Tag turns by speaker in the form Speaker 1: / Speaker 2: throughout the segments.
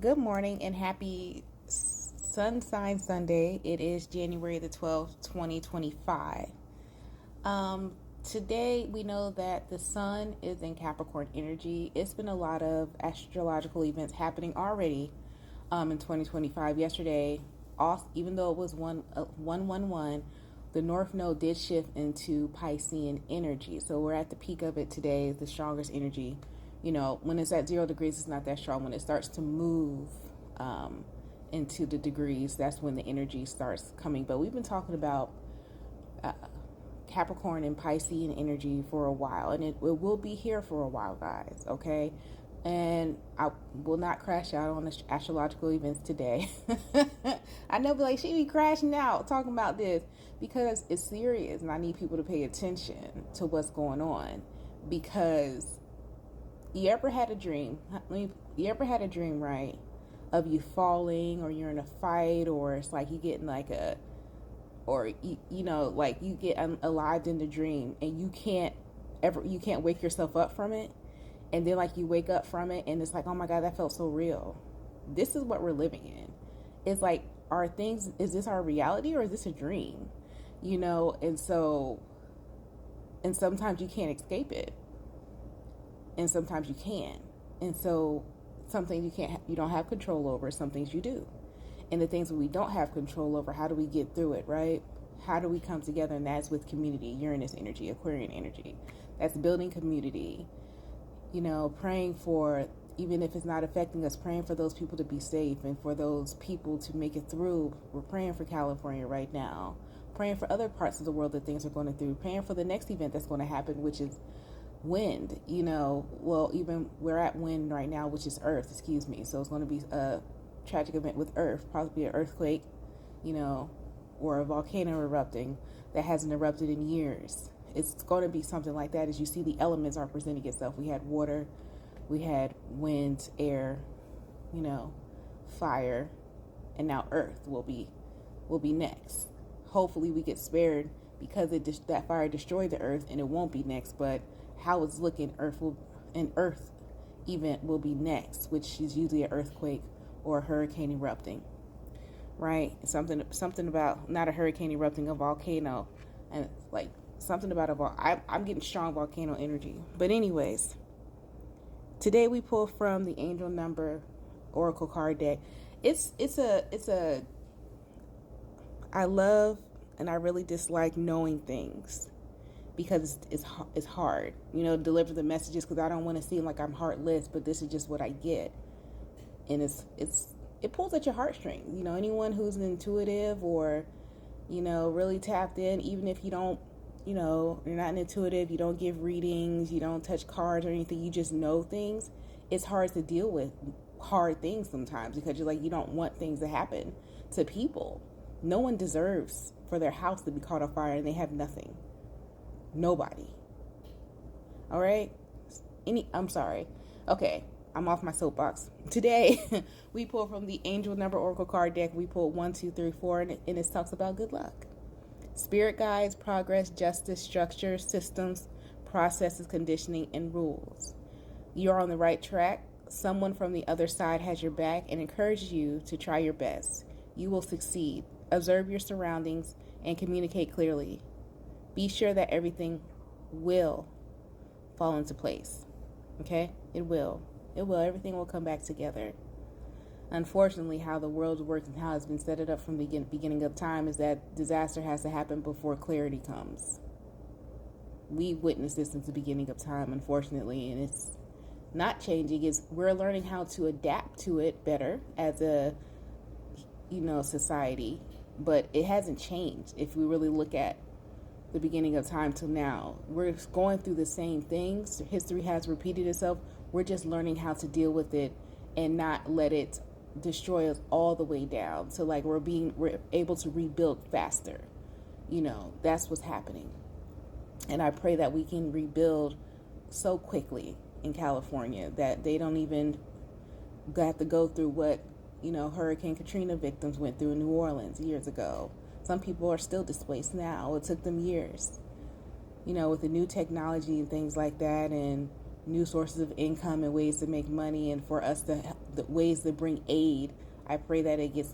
Speaker 1: Good morning and happy Sunshine Sunday. It is January the 12th, 2025. Today we know that the sun is in Capricorn energy. It's been a lot of astrological events happening already in 2025. Yesterday, even though it was 111, the North Node did shift into Piscean energy. So we're at the peak of it today, the strongest energy. When it's at 0 degrees, it's not that strong. When it starts to move into the degrees, that's when the energy starts coming. But we've been talking about uh, Capricorn and Piscean energy for a while, and it will be here for a while, guys. Okay, and I will not crash out on the astrological events today. I know, like, she be crashing out talking about this because it's serious, and I need people to pay attention to what's going on because you ever had a dream? You ever had a dream, right? Of you falling, or you're in a fight, or it's like you getting like or like you get alive in the dream, and you can't wake yourself up from it, and then like you wake up from it, and it's like, oh my God, that felt so real. This is what we're living in. It's like, is this our reality or is this a dream? And sometimes you can't escape it, and sometimes you can. And so some things you don't have control over, some things you do. And the things that we don't have control over, how do we get through it, right? How do we come together? And that's with community, Uranus energy, Aquarian energy. That's building community, praying for, even if it's not affecting us, praying for those people to be safe and for those people to make it through. We're praying for California right now, praying for other parts of the world that things are going through, praying for the next event that's going to happen, which is wind. Even we're at wind right now, which is earth, excuse me. So it's going to be a tragic event with earth, probably an earthquake, or a volcano erupting that hasn't erupted in years. It's going to be something like that. As you see, the elements are presenting itself. We had water, we had wind, air, fire, and now earth will be next. Hopefully we get spared because that fire destroyed the earth, and it won't be next. But how it's looking, an earth event will be next, which is usually an earthquake or a hurricane erupting, right? Something about, not a hurricane erupting, a volcano, and like something about I'm getting strong volcano energy. But anyways, today we pull from the Angel Number Oracle card deck. I love and I really dislike knowing things, because it's hard, to deliver the messages, because I don't want to seem like I'm heartless, but this is just what I get. And it pulls at your heartstrings. Anyone who's intuitive or, really tapped in, even if you don't, you're not intuitive, you don't give readings, you don't touch cards or anything, you just know things. It's hard to deal with hard things sometimes, because you're like, you don't want things to happen to people. No one deserves for their house to be caught on fire and they have nothing. Nobody. All right? I'm sorry. Okay, I'm off my soapbox. Today, we pull from the Angel Number Oracle card deck. We pull 1, 2, 3, 4, and it talks about good luck. Spirit guides, progress, justice, structure, systems, processes, conditioning, and rules. You're on the right track. Someone from the other side has your back and encourages you to try your best. You will succeed. Observe your surroundings and communicate clearly. Be sure that everything will fall into place. Okay? It will. Everything will come back together. Unfortunately, how the world works and how it's been set it up from the beginning of time is that disaster has to happen before clarity comes. We witnessed this since the beginning of time, unfortunately, and it's not changing. We're learning how to adapt to it better as a society, but it hasn't changed. If we really look at the beginning of time till now, we're going through the same things. History has repeated itself. We're just learning how to deal with it and not let it destroy us all the way down. So like we're able to rebuild faster. That's what's happening. And I pray that we can rebuild so quickly in California that they don't even have to go through what Hurricane Katrina victims went through in New Orleans years ago. Some people are still displaced now. It took them years, with the new technology and things like that, and new sources of income and ways to make money, and for us to the ways to bring aid. I pray that it gets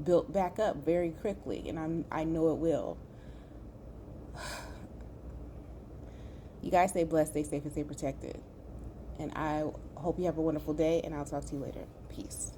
Speaker 1: built back up very quickly, and I know it will. You guys stay blessed, stay safe, and stay protected. And I hope you have a wonderful day, and I'll talk to you later. Peace.